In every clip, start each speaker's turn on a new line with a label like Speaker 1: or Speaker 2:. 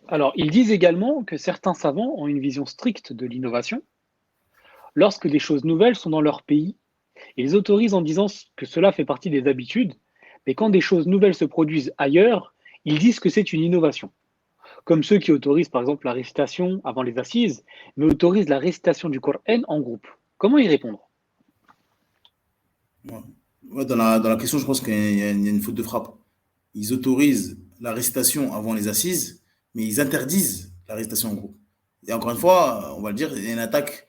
Speaker 1: Alors, ils disent également que certains savants ont une vision stricte de l'innovation. Lorsque des choses nouvelles sont dans leur pays, ils autorisent en disant que cela fait partie des habitudes, mais quand des choses nouvelles se produisent ailleurs, ils disent que c'est une innovation. Comme ceux qui autorisent par exemple la récitation avant les assises, mais autorisent la récitation du Coran en groupe. Comment y répondre?
Speaker 2: Ouais. Ouais, dans la question, je pense qu'il y a une faute de frappe. Ils autorisent la récitation avant les assises, mais ils interdisent la récitation en groupe. Et encore une fois, on va le dire, il y a une attaque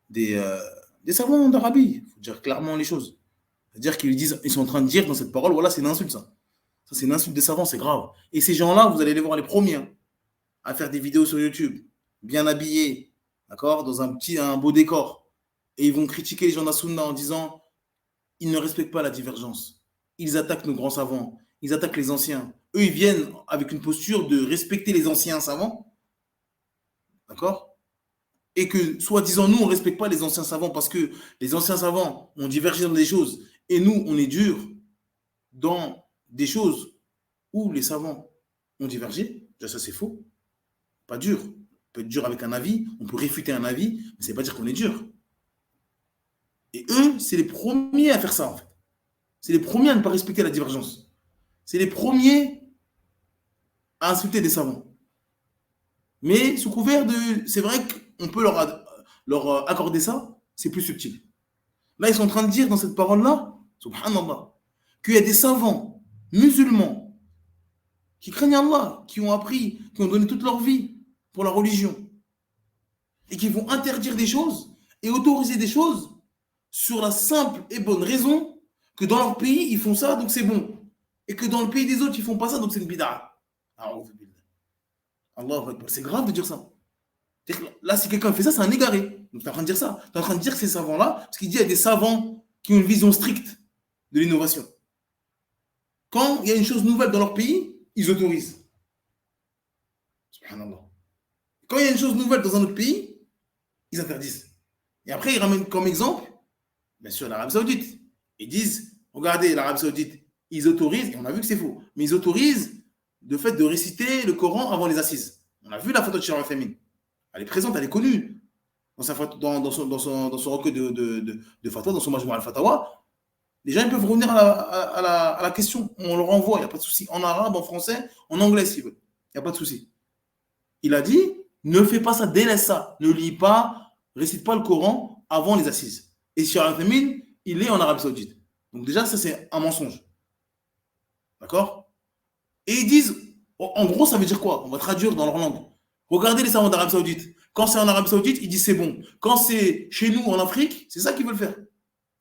Speaker 2: des, euh, des savants d'Arabie. Il faut dire clairement les choses. C'est-à-dire qu'ils disent, ils sont en train de dire dans cette parole, voilà, c'est une insulte, ça. Ça, c'est une insulte des savants, c'est grave. Et ces gens-là, vous allez les voir les premiers hein, à faire des vidéos sur YouTube, bien habillés, d'accord, dans un beau décor. Et ils vont critiquer les gens de la Sunna en disant, ils ne respectent pas la divergence. Ils attaquent nos grands savants. Ils attaquent les anciens. Eux, ils viennent avec une posture de respecter les anciens savants, d'accord? Et que, soi-disant, nous, on ne respecte pas les anciens savants parce que les anciens savants ont divergé dans des choses et nous, on est dur dans des choses où les savants ont divergé. Déjà, ça, c'est faux. Pas dur. On peut être dur avec un avis, on peut réfuter un avis, mais ça ne veut pas dire qu'on est dur. Et eux, c'est les premiers à faire ça, en fait. C'est les premiers à ne pas respecter la divergence. C'est les premiers à insulter des savants. Mais sous couvert de. C'est vrai qu'on peut leur accorder ça, c'est plus subtil. Là, ils sont en train de dire dans cette parole-là, subhanallah, qu'il y a des savants musulmans qui craignent Allah, qui ont appris, qui ont donné toute leur vie pour la religion, et qui vont interdire des choses et autoriser des choses sur la simple et bonne raison que dans leur pays, ils font ça, donc c'est bon. Et que dans le pays des autres, ils font pas ça, donc c'est une bid'a. Allah, c'est grave de dire ça. Là, si quelqu'un fait ça, c'est un égaré. Donc, tu es en train de dire ça. Tu es en train de dire que ces savants-là, parce qu'il dit qu'il y a des savants qui ont une vision stricte de l'innovation. Quand il y a une chose nouvelle dans leur pays, ils autorisent. Subhanallah. Quand il y a une chose nouvelle dans un autre pays, ils interdisent. Et après, ils ramènent comme exemple, bien sûr, l'Arabie Saoudite. Ils disent, regardez, l'Arabie Saoudite, ils autorisent, et on a vu que c'est faux, mais ils autorisent le fait de réciter le Coran avant les assises. On a vu la photo de Shirah Famine. Elle est présente, elle est connue dans son recueil de fatwa, dans son majmou al-fatawa. Les gens ils peuvent revenir à la question. On leur envoie, il n'y a pas de souci. En arabe, en français, en anglais s'ils veulent. Il n'y a pas de souci. Il a dit, ne fais pas ça, délaisse ça. Ne lis pas, récite pas le Coran avant les assises. Et sur Al-Famine, il est en Arabie Saoudite. Donc déjà, ça c'est un mensonge. D'accord? Et ils disent, en gros, ça veut dire quoi? On va traduire dans leur langue. Regardez les savants d'Arabie Saoudite. Quand c'est en Arabie Saoudite, ils disent c'est bon. Quand c'est chez nous en Afrique, c'est ça qu'ils veulent faire.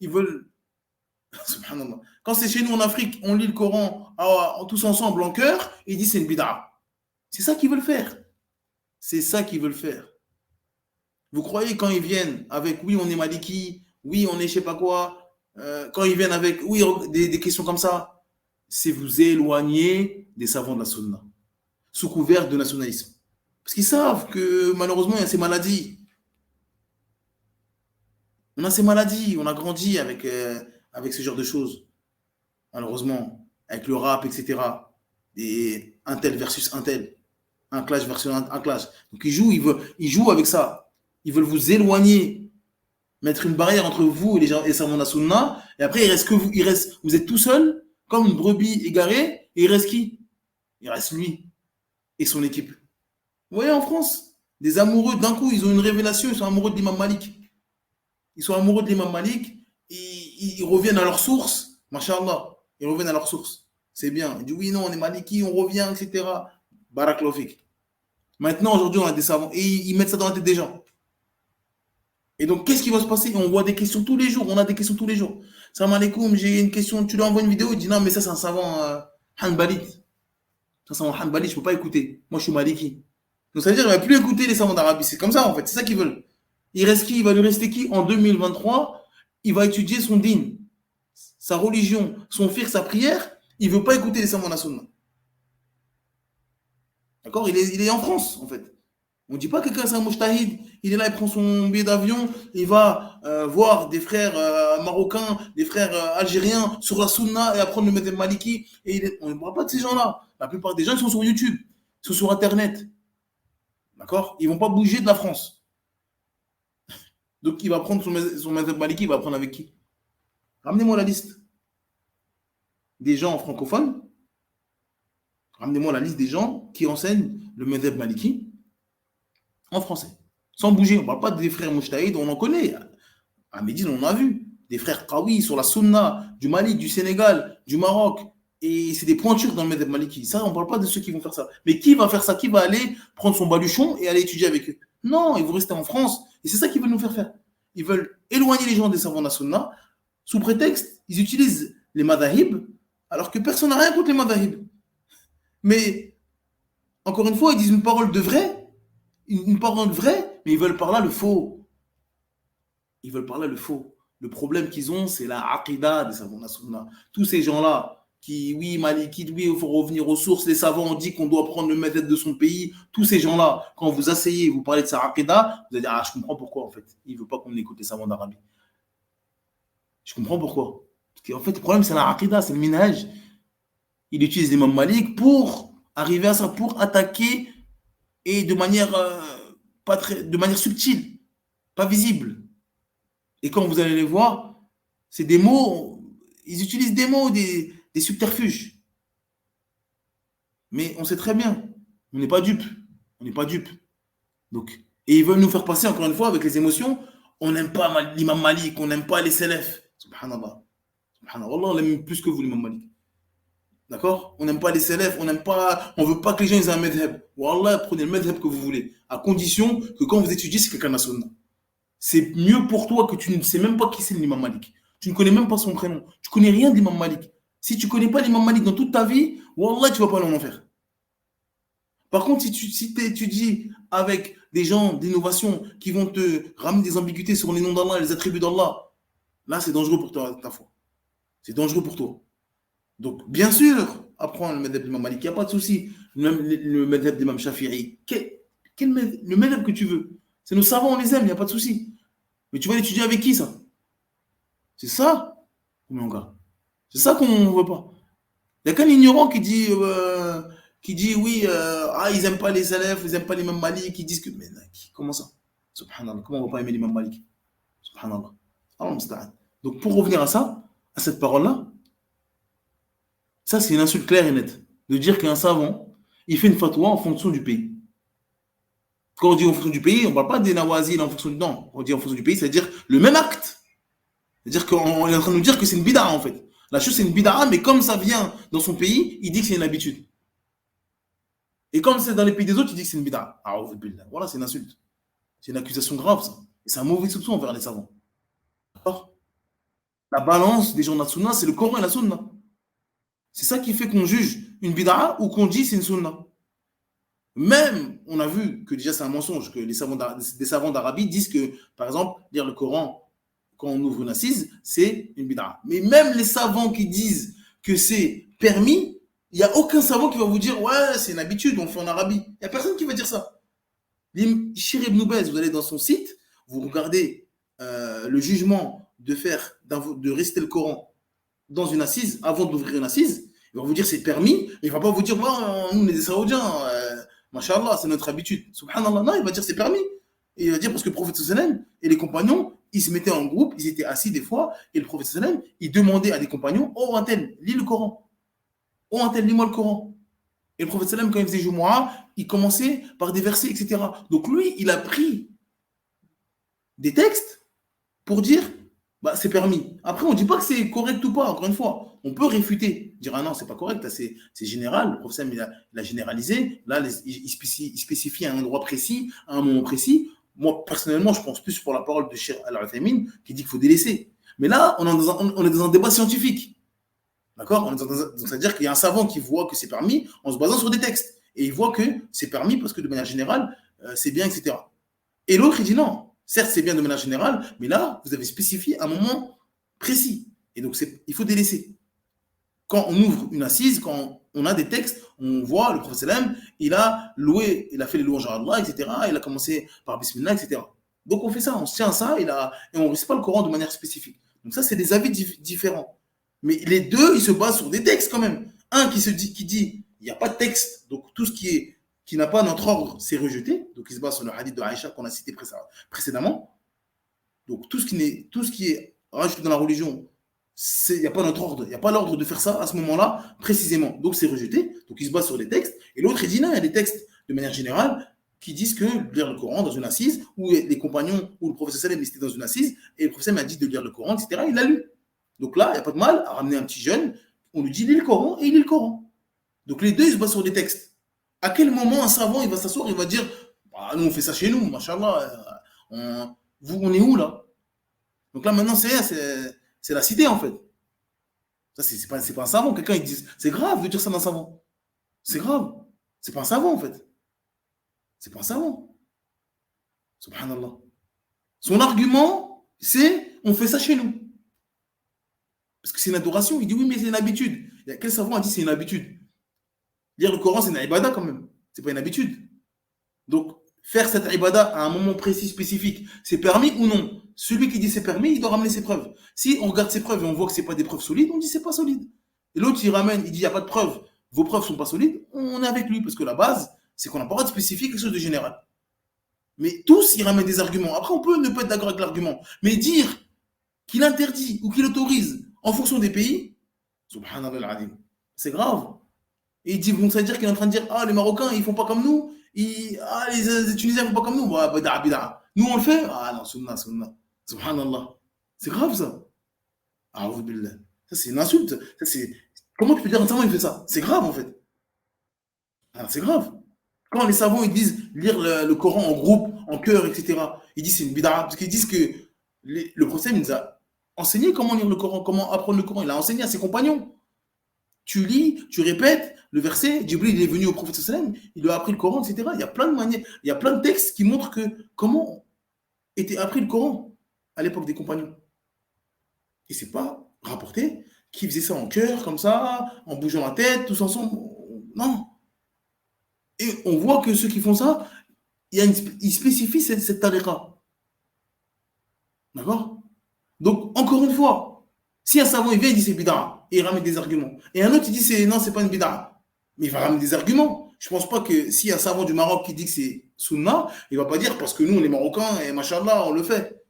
Speaker 2: Ils veulent. Subhanallah. Quand c'est chez nous en Afrique, on lit le Coran tous ensemble en chœur, et ils disent c'est une bid'a. C'est ça qu'ils veulent faire. C'est ça qu'ils veulent faire. Vous croyez quand ils viennent avec oui, on est maliki, oui, on est je sais pas quoi, quand ils viennent avec oui, des questions comme ça, c'est vous éloigner des savants de la sunna, sous couvert de nationalisme. Parce qu'ils savent que malheureusement, il y a ces maladies. On a ces maladies, on a grandi avec ce genre de choses, malheureusement, avec le rap, etc. Et un tel versus un tel, un clash versus un clash. Donc ils jouent avec ça. Ils veulent vous éloigner, mettre une barrière entre vous et les gens et savants de la sunna. Et après, il reste que vous, vous êtes tout seul, comme une brebis égarée, et il reste qui? Il reste lui et son équipe. Vous voyez en France, des amoureux, d'un coup, ils ont une révélation, ils sont amoureux de l'imam Malik. Ils sont amoureux de l'imam Malik, ils reviennent à leur source, machallah, ils reviennent à leur source. C'est bien. Ils disent oui, non, on est Maliki, on revient, etc. Barak Lofik. Maintenant, aujourd'hui, on a des savants et ils mettent ça dans la tête des gens. Et donc, qu'est-ce qui va se passer? On voit des questions tous les jours, on a des questions tous les jours. Salam alaikum, j'ai une question, tu lui envoies une vidéo, il dit non, mais ça, c'est un savant Hanbali. Ça, c'est un Hanbali, je ne peux pas écouter. Moi, je suis Maliki. Donc, ça veut dire qu'il ne va plus écouter les savants d'Arabie. C'est comme ça, en fait, c'est ça qu'ils veulent. Il reste qui? Il va lui rester qui? En 2023, il va étudier son din, sa religion, son fiqh, sa prière. Il ne veut pas écouter les savants nationaux. D'accord, il est en France, en fait. On ne dit pas que quelqu'un c'est un mujtahid, il est là, il prend son billet d'avion, il va voir des frères marocains, des frères algériens sur la sunna et apprendre le madhab maliki. On ne parle pas de ces gens-là. La plupart des gens ils sont sur YouTube, ils sont sur Internet. D'accord? Ils ne vont pas bouger de la France. Donc, il va prendre son madhab maliki, il va prendre avec qui? Ramenez-moi la liste des gens francophones. Ramenez-moi la liste des gens qui enseignent le madhab maliki en français. Sans bouger. On ne parle pas des frères Mouchtaïd, on en connaît. À Médine, on en a vu. Des frères Kawi sur la Sunna, du Mali, du Sénégal, du Maroc. Et c'est des pointures dans le madhab maliki. Ça, on ne parle pas de ceux qui vont faire ça. Mais qui va faire ça? Qui va aller prendre son baluchon et aller étudier avec eux? Non, ils vont rester en France. Et c'est ça qu'ils veulent nous faire faire. Ils veulent éloigner les gens des savants de la Sunna. Sous prétexte, ils utilisent les madahib, alors que personne n'a rien contre les madahib. Mais, encore une fois, ils disent une parole de vrai, une parole vraie, mais ils veulent par là le faux. Ils veulent par là le faux. Le problème qu'ils ont, c'est la aqidah des savants de la Sunna. Tous ces gens-là, qui, oui, Malikite, oui, il faut revenir aux sources, les savants ont dit qu'on doit prendre le madhab de son pays. Tous ces gens-là, quand vous asseyez, vous parlez de sa aqidah, vous allez dire, ah, je comprends pourquoi, en fait. Il ne veut pas qu'on écoute les savants d'Arabie. Je comprends pourquoi. Parce qu'en fait, le problème, c'est la aqidah, c'est le minhaj. Il utilise l'imam Malik pour arriver à ça, pour attaquer et de manière, de manière subtile, pas visible. Et quand vous allez les voir, c'est des mots, ils utilisent des mots, des subterfuges. Mais on sait très bien, on n'est pas dupes. On n'est pas dupes. Donc, et ils veulent nous faire passer, encore une fois, avec les émotions, on n'aime pas l'imam Malik, on n'aime pas les salafs. Subhanallah. Subhanallah, on aime plus que vous, l'imam Malik. D'accord? On n'aime pas les salafs, on veut pas que les gens aient un madhab. Wallah, prenez le madhab que vous voulez, à condition que quand vous étudiez, c'est quelqu'un de sunna. C'est mieux pour toi que tu ne sais même pas qui c'est l'imam Malik. Tu ne connais même pas son prénom. Tu connais rien d'imam Malik. Si tu ne connais pas l'imam Malik dans toute ta vie, wallah, tu ne vas pas aller en enfer. Par contre, si tu étudies avec des gens d'innovation qui vont te ramener des ambiguïtés sur les noms d'Allah et les attributs d'Allah, là, c'est dangereux pour ta foi. C'est dangereux pour toi. Donc, bien sûr, apprends le madhab d'imam Malik, il n'y a pas de souci. Le madhab d'imam Shafi'i, le madhab que tu veux. C'est nos savants, on les aime, il n'y a pas de souci. Mais tu vas l'étudier avec qui, ça? C'est ça, mon gars. C'est ça qu'on ne veut pas. Il n'y a qu'un ignorant qui dit oui, ils n'aiment pas les salafs, ils n'aiment pas l'imam Malik, qui disent que. Mais comment ça? Subhanallah, comment on ne va pas aimer l'imam Malik? Subhanallah. Donc, pour revenir à ça, à cette parole-là, ça, c'est une insulte claire et nette. De dire qu'un savant, il fait une fatwa en fonction du pays. Quand on dit en fonction du pays, on ne parle pas des nawazil en fonction du. Non, on dit en fonction du pays, c'est-à-dire le même acte. C'est-à-dire qu'on est en train de nous dire que c'est une bid'a, en fait. La chose, c'est une bid'a, mais comme ça vient dans son pays, il dit que c'est une habitude. Et comme c'est dans les pays des autres, il dit que c'est une bid'a. Voilà, c'est une insulte. C'est une accusation grave, ça. Et c'est un mauvais soupçon envers les savants. D'accord? La balance des gens de la sunna, c'est le Coran et la sunna. C'est ça qui fait qu'on juge une bid'a ou qu'on dit c'est une sunna. Même, on a vu que déjà c'est un mensonge, que des savants d'Arabie disent que, par exemple, lire le Coran quand on ouvre une assise, c'est une bid'a. Mais même les savants qui disent que c'est permis, il n'y a aucun savant qui va vous dire ouais, c'est une habitude, on fait en Arabie. Il n'y a personne qui va dire ça. Shir ibn Baz, vous allez dans son site, vous regardez le jugement de réciter le Coran dans une assise, avant d'ouvrir une assise, il va vous dire c'est permis, il ne va pas vous dire nous on est des Saoudiens, Masha'Allah, c'est notre habitude. Subhanallah, non, il va dire c'est permis. Et il va dire parce que le prophète sallam et les compagnons, ils se mettaient en groupe, ils étaient assis des fois, et le prophète sallam, il demandait à des compagnons, oh un tel, lis le Coran. Oh un tel, lis-moi le Coran. Et le prophète sallam, quand il faisait Jumu'ah, il commençait par des versets, etc. Donc lui, il a pris des textes pour dire c'est permis. Après, on ne dit pas que c'est correct ou pas, encore une fois. On peut réfuter, dire ah non, c'est pas correct, là, c'est général. Le professeur il a généralisé. Là, il spécifie à un endroit précis, à un moment précis. Moi, personnellement, je pense plus pour la parole de Cheikh Al-Uthaymin qui dit qu'il faut délaisser. Mais là, on est dans un débat scientifique. D'accord? C'est-à-dire qu'il y a un savant qui voit que c'est permis en se basant sur des textes. Et il voit que c'est permis parce que de manière générale, c'est bien, etc. Et l'autre, il dit non. Certes, c'est bien de manière générale, mais là, vous avez spécifié un moment précis. Et donc, il faut délaisser. Quand on ouvre une assise, quand on a des textes, on voit le prophète sallam, il a fait les louanges à Allah, etc. Il a commencé par Bismillah, etc. Donc, on fait ça, on se tient à ça, et on ne récite pas le Coran de manière spécifique. Donc, ça, c'est des avis différents. Mais les deux, ils se basent sur des textes quand même. Un qui dit, il n'y a pas de texte, donc tout ce qui qui n'a pas notre ordre, c'est rejeté. Donc, il se base sur le hadith de Aïcha qu'on a cité précédemment. Donc, tout ce qui est rajouté dans la religion, il n'y a pas notre ordre, il n'y a pas l'ordre de faire ça à ce moment-là, précisément. Donc, c'est rejeté. Donc, il se base sur des textes. Et l'autre, il dit non, il y a des textes, de manière générale, qui disent que lire le Coran dans une assise, où les compagnons, ou le professeur Salem était dans une assise, et le professeur m'a dit de lire le Coran, etc. Il l'a lu. Donc là, il n'y a pas de mal à ramener un petit jeune, on lui dit lis le Coran, et il lit le Coran. Donc les deux, ils se basent sur des textes. À quel moment un savant, il va s'asseoir, il va dire bah, nous, on fait ça chez nous, machallah, on est où là? Donc là, maintenant, c'est la cité, en fait. Ça, c'est pas un savant. Quelqu'un, il dit c'est grave de dire ça d'un savant. C'est grave. C'est pas un savant, en fait. C'est pas un savant. Subhanallah. Son argument, c'est on fait ça chez nous. Parce que c'est une adoration. Il dit oui, mais c'est une habitude. Il y a quel savant a dit c'est une habitude? Lire le Coran, c'est une ibada quand même. C'est pas une habitude. Donc, faire cette ibada à un moment précis, spécifique, c'est permis ou non? Celui qui dit c'est permis, il doit ramener ses preuves. Si on regarde ses preuves et on voit que c'est pas des preuves solides, on dit c'est pas solide. Et l'autre, il ramène, il dit il n'y a pas de preuves, vos preuves sont pas solides, on est avec lui. Parce que la base, c'est qu'on n'a pas le droit de spécifier quelque chose de général. Mais tous, ils ramènent des arguments. Après, on peut ne pas être d'accord avec l'argument. Mais dire qu'il interdit ou qu'il autorise en fonction des pays, subhanallah, c'est grave. Et il dit, donc ça veut dire qu'il est en train de dire, ah, les Marocains, ils font pas comme nous, les Tunisiens, ils font pas comme nous, bah, bida, bida. Nous, on le fait, ah non, sunna, sunna. Subhanallah. C'est grave, ça. Ah, billah. Ça, c'est une insulte. Ça, c'est... Comment tu peux dire un savant, il fait ça? C'est grave, en fait. Ah, c'est grave. Quand les savants, ils disent lire le Coran en groupe, en chœur, etc., ils disent c'est une bid'a, parce qu'ils disent que le prophète nous a enseigné comment lire le Coran, comment apprendre le Coran. Il a enseigné à ses compagnons. Tu lis, tu répètes le verset. Jibril il est venu au prophète sallam, il lui a appris le Coran, etc. Il y a plein de manières, il y a plein de textes qui montrent que comment était appris le Coran à l'époque des compagnons. Et c'est pas rapporté qu'ils faisaient ça en chœur, comme ça, en bougeant la tête, tous ensemble. Non. Et on voit que ceux qui font ça, ils spécifient cette tariqa. D'accord? Donc, encore une fois, si un savant il vient, il dit c'est bid'a, et il ramène des arguments. Et un autre, il dit non, c'est pas une bid'a. Mais il va ramener des arguments. Je pense pas que si un savant du Maroc qui dit que c'est sunna, il va pas dire parce que nous, on est Marocains, et machallah, on le fait.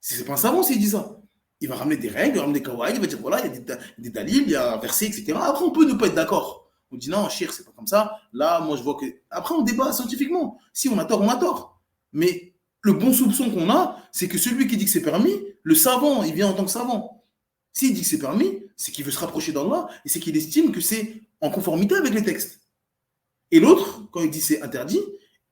Speaker 2: C'est pas un savant s'il dit ça. Il va ramener des règles, il va ramener des kawaïd, il va dire voilà, il y a des dalils, il y a un verset, etc. Après, on peut ne pas être d'accord. On dit non, shir, c'est pas comme ça. Là, moi, je vois que. Après, on débat scientifiquement. Si on a tort, on a tort. Mais le bon soupçon qu'on a, c'est que celui qui dit que c'est permis, le savant, il vient en tant que savant. S'il dit que c'est permis, c'est qu'il veut se rapprocher d'Allah et c'est qu'il estime que c'est en conformité avec les textes. Et l'autre, quand il dit c'est interdit,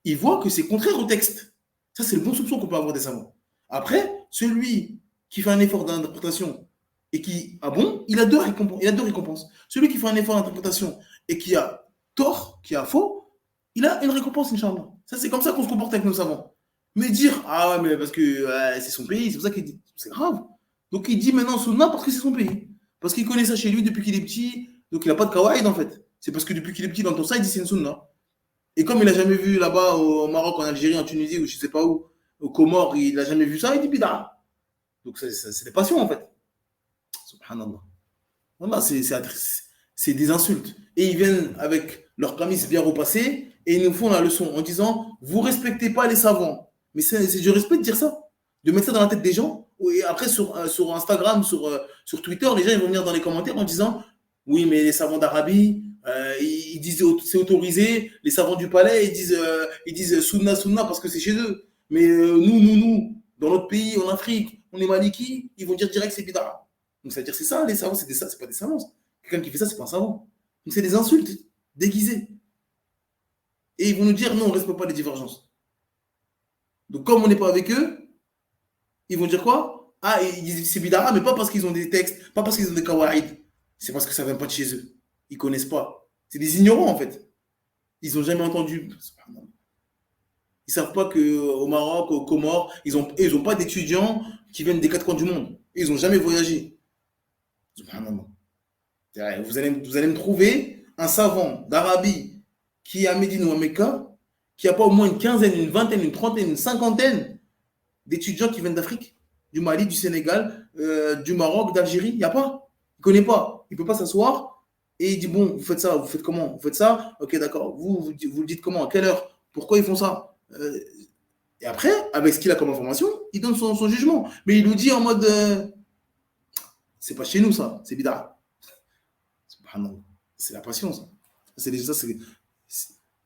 Speaker 2: il voit que c'est contraire au texte. Ça, c'est le bon soupçon qu'on peut avoir des savants. Après, celui qui fait un effort d'interprétation et qui a bon, il a deux récompenses. Celui qui fait un effort d'interprétation et qui a tort, qui a faux, il a une récompense, Inch'Allah. Ça, c'est comme ça qu'on se comporte avec nos savants. Mais dire, ah ouais, mais parce que c'est son pays, c'est pour ça qu'il dit, c'est grave. Donc il dit maintenant sunna parce que c'est son pays. Parce qu'il connaît ça chez lui depuis qu'il est petit, donc il n'a pas de kawaïd en fait. C'est parce que depuis qu'il est petit dans tout ça, il dit c'est une sunna. Et comme il n'a jamais vu là-bas au Maroc, en Algérie, en Tunisie, ou je ne sais pas où, au Comores, il n'a jamais vu ça, il dit bid'a. Donc c'est des passions en fait. Subhanallah. Voilà, c'est des insultes. Et ils viennent avec leur camis bien repassé et ils nous font la leçon en disant vous respectez pas les savants. Mais c'est du respect de dire ça, de mettre ça dans la tête des gens. Et après sur Instagram, sur Twitter, les gens ils vont venir dans les commentaires en disant oui mais les savants d'Arabie, ils disent c'est autorisé. Les savants du palais ils disent sunna sunna parce que c'est chez eux. Mais nous dans notre pays en Afrique, on est maliki, ils vont dire direct c'est bid'a. Donc ça veut dire c'est ça les savants, c'est pas des savants. Quelqu'un qui fait ça c'est pas un savant. Donc c'est des insultes déguisées. Et ils vont nous dire non on ne respecte pas les divergences. Donc comme on n'est pas avec eux, ils vont dire quoi? Ah, ils disent c'est bid'a, mais pas parce qu'ils ont des textes, pas parce qu'ils ont des kawaïd. C'est parce que ça ne vient pas de chez eux. Ils ne connaissent pas. C'est des ignorants en fait. Ils n'ont jamais entendu. Ils ne savent pas qu'au Maroc, aux Comores, ils ont pas d'étudiants qui viennent des quatre coins du monde. Ils n'ont jamais voyagé. Subhanallah. Vous allez me trouver un savant d'Arabie qui est à Médine ou à Mecca, qui n'a pas au moins une quinzaine, une vingtaine, une trentaine, une cinquantaine d'étudiants qui viennent d'Afrique, du Mali, du Sénégal, du Maroc, d'Algérie. Il n'y a pas. Il ne connaît pas. Il ne peut pas s'asseoir Et il dit, bon, vous faites ça, vous faites comment? Vous faites ça? Ok, d'accord. Vous le dites comment? À quelle heure? Pourquoi ils font ça? Et après, avec ce qu'il a comme information, il donne son jugement. Mais il nous dit en mode, c'est pas chez nous ça, c'est bid'a. C'est la passion ça. C'est déjà ça.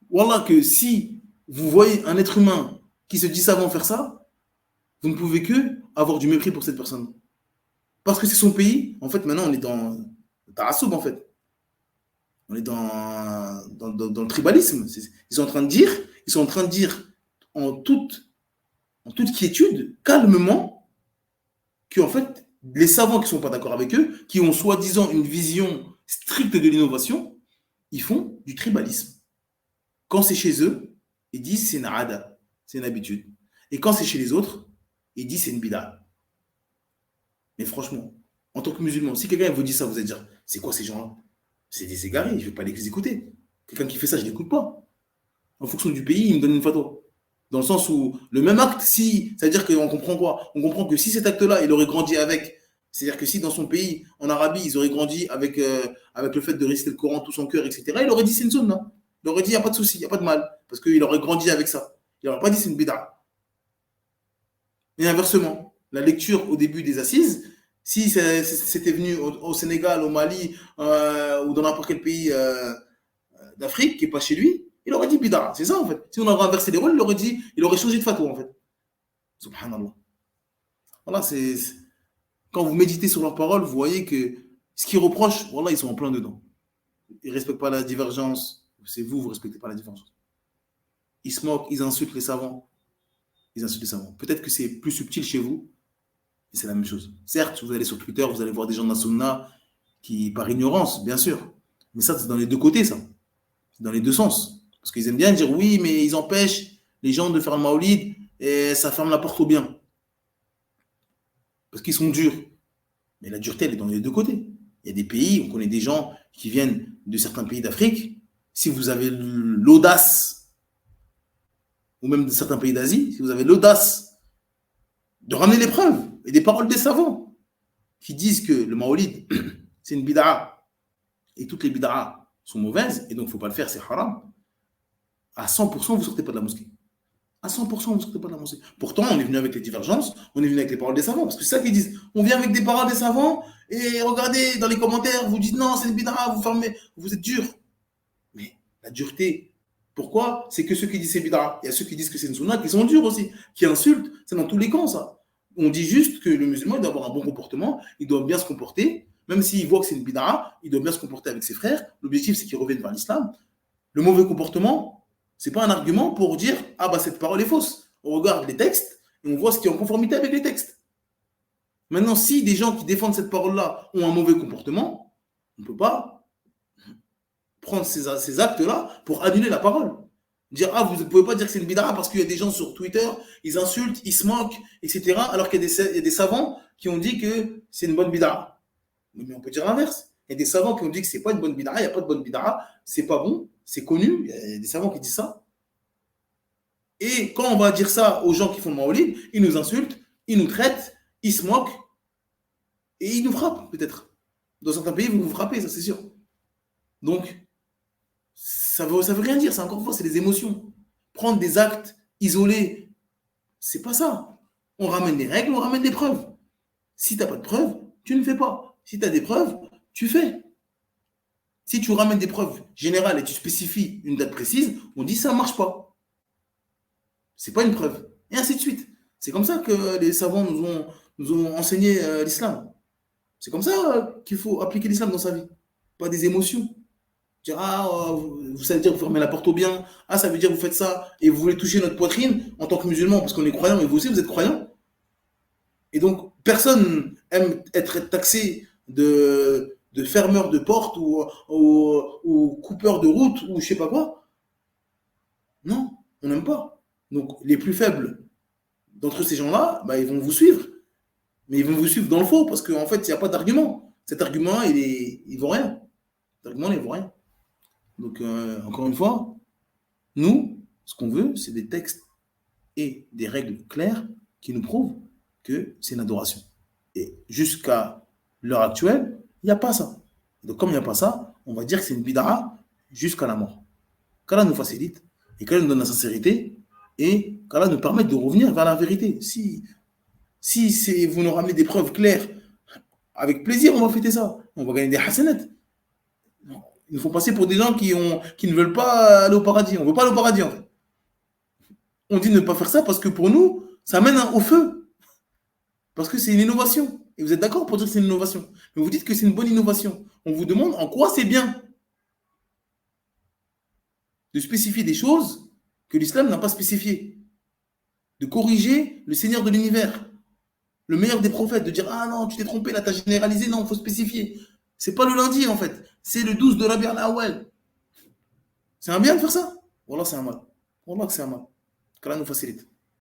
Speaker 2: Wallah, que si vous voyez un être humain qui se dit savant faire ça, vous ne pouvez que avoir du mépris pour cette personne. Parce que c'est son pays. En fait, maintenant, on est dans le tarassoub, en fait. On est dans le tribalisme. Ils sont en train de dire en toute quiétude, calmement, que en fait, les savants qui ne sont pas d'accord avec eux, qui ont soi-disant une vision stricte de l'innovation, ils font du tribalisme. Quand c'est chez eux, ils disent c'est une ada, c'est une habitude. Et quand c'est chez les autres, ils disent c'est une bida. Mais franchement, en tant que musulman, si quelqu'un vous dit ça, vous allez dire c'est quoi ces gens-là? C'est des égarés, je ne vais pas les écouter. Quelqu'un qui fait ça, je ne l'écoute pas. En fonction du pays, il me donne une fatwa. Dans le sens où le même acte, si, c'est-à-dire qu'on comprend quoi? On comprend que si cet acte-là, il aurait grandi avec, c'est-à-dire que si dans son pays, en Arabie, ils auraient grandi avec le fait de réciter le Coran tout son cœur, etc., il aurait dit c'est une sunna. Il aurait dit il n'y a pas de souci, il n'y a pas de mal, parce qu'il aurait grandi avec ça. Il n'aurait pas dit c'est une bid'a. Et inversement, la lecture au début des assises, si c'était venu au Sénégal, au Mali, ou dans n'importe quel pays d'Afrique qui n'est pas chez lui, il aurait dit bid'a. C'est ça en fait. Si on avait inversé les rôles, il aurait changé de fatwa en fait. Subhanallah. Voilà, quand vous méditez sur leurs paroles, vous voyez que ce qu'ils reprochent, voilà, ils sont en plein dedans. Ils ne respectent pas la divergence. C'est vous, vous ne respectez pas la divergence. Ils se moquent, ils insultent les savants. Ils insultent les savants. Peut-être que c'est plus subtil chez vous, mais c'est la même chose. Certes, vous allez sur Twitter, vous allez voir des gens de la sunna qui, par ignorance, bien sûr, mais ça, c'est dans les deux côtés, ça. C'est dans les deux sens. Parce qu'ils aiment bien dire oui, mais ils empêchent les gens de faire le maoulid et ça ferme la porte au bien. Parce qu'ils sont durs. Mais la dureté, elle est dans les deux côtés. Il y a des pays, on connaît des gens qui viennent de certains pays d'Afrique. Si vous avez l'audace, ou même de certains pays d'Asie, si vous avez l'audace de ramener les preuves et des paroles des savants qui disent que le maoulid, c'est une bid'a et toutes les bid'a sont mauvaises et donc il ne faut pas le faire, c'est haram, à 100%, vous ne sortez pas de la mosquée. À 100%, vous ne sortez pas de la mosquée. Pourtant, on est venu avec les divergences, on est venu avec les paroles des savants, parce que c'est ça qu'ils disent. On vient avec des paroles des savants, et regardez, dans les commentaires, vous dites non, c'est une bid'a, vous fermez, vous êtes dur. Mais la dureté, pourquoi? C'est que ceux qui disent c'est bid'a, il y a ceux qui disent que c'est une sunna, qui sont durs aussi, qui insultent, c'est dans tous les camps, ça. On dit juste que le musulman, il doit avoir un bon comportement, il doit bien se comporter, même s'il voit que c'est une bid'a, il doit bien se comporter avec ses frères. L'objectif, c'est qu'il revienne vers l'islam. Le mauvais comportement, c'est pas un argument pour dire ah bah cette parole est fausse. On regarde les textes et on voit ce qui est en conformité avec les textes. Maintenant, si des gens qui défendent cette parole-là ont un mauvais comportement, on ne peut pas prendre ces actes-là pour annuler la parole. Dire ah vous ne pouvez pas dire que c'est une bid'a parce qu'il y a des gens sur Twitter, ils insultent, ils se moquent, etc. Alors qu'il y a des savants qui ont dit que c'est une bonne bid'a. Mais on peut dire l'inverse. Il y a des savants qui ont dit que c'est pas une bonne bid'a, il n'y a pas de bonne bid'a, c'est pas bon, c'est connu, il y a des savants qui disent ça. Et quand on va dire ça aux gens qui font le maoulid, ils nous insultent, ils nous traitent, ils se moquent, et ils nous frappent, peut-être. Dans certains pays, vous vous frappez, ça c'est sûr. Donc, ça veut rien dire, c'est encore une fois, c'est des émotions. Prendre des actes isolés, c'est pas ça. On ramène des règles, on ramène des preuves. Si tu n'as pas de preuves, tu ne fais pas. Si tu as des preuves, tu fais. Si tu ramènes des preuves générales et tu spécifies une date précise, on dit ça ne marche pas. C'est pas une preuve. Et ainsi de suite. C'est comme ça que les savants nous ont enseigné l'islam. C'est comme ça qu'il faut appliquer l'islam dans sa vie. Pas des émotions. Dire, ça veut dire que vous fermez la porte au bien. Ah, ça veut dire que vous faites ça et vous voulez toucher notre poitrine en tant que musulman parce qu'on est croyant et vous aussi vous êtes croyant. Et donc, personne aime être taxé de fermeur de porte ou coupeur de route ou je sais pas quoi. Non, on n'aime pas. Donc, les plus faibles d'entre ces gens-là, bah, ils vont vous suivre. Mais ils vont vous suivre dans le faux parce qu'en fait, il n'y a pas d'argument. Cet argument, il vaut rien. Cet argument, il vaut rien. Donc, encore une fois, nous, ce qu'on veut, c'est des textes et des règles claires qui nous prouvent que c'est une adoration. Et jusqu'à l'heure actuelle, il n'y a pas ça. Donc, comme il n'y a pas ça, on va dire que c'est une bid'a jusqu'à la mort. Qu'Allah nous facilite et qu'Allah nous donne la sincérité et qu'Allah nous permette de revenir vers la vérité. Si vous nous ramenez des preuves claires, avec plaisir, on va fêter ça. On va gagner des hasanat. Il nous faut passer pour des gens qui ne veulent pas aller au paradis. On ne veut pas aller au paradis, en fait. On dit ne pas faire ça parce que pour nous, ça mène au feu. Parce que c'est une innovation. Et vous êtes d'accord pour dire que c'est une innovation. Mais vous dites que c'est une bonne innovation. On vous demande en quoi c'est bien de spécifier des choses que l'islam n'a pas spécifiées. De corriger le Seigneur de l'univers, le meilleur des prophètes, de dire ah non, tu t'es trompé, là, tu as généralisé, non, il faut spécifier. C'est pas le lundi, en fait. C'est le 12 de Rabi' al-Awwal. C'est un bien de faire ça. Wallah, c'est un mal. Wallah, que c'est un mal. Qu'Allah nous facilite.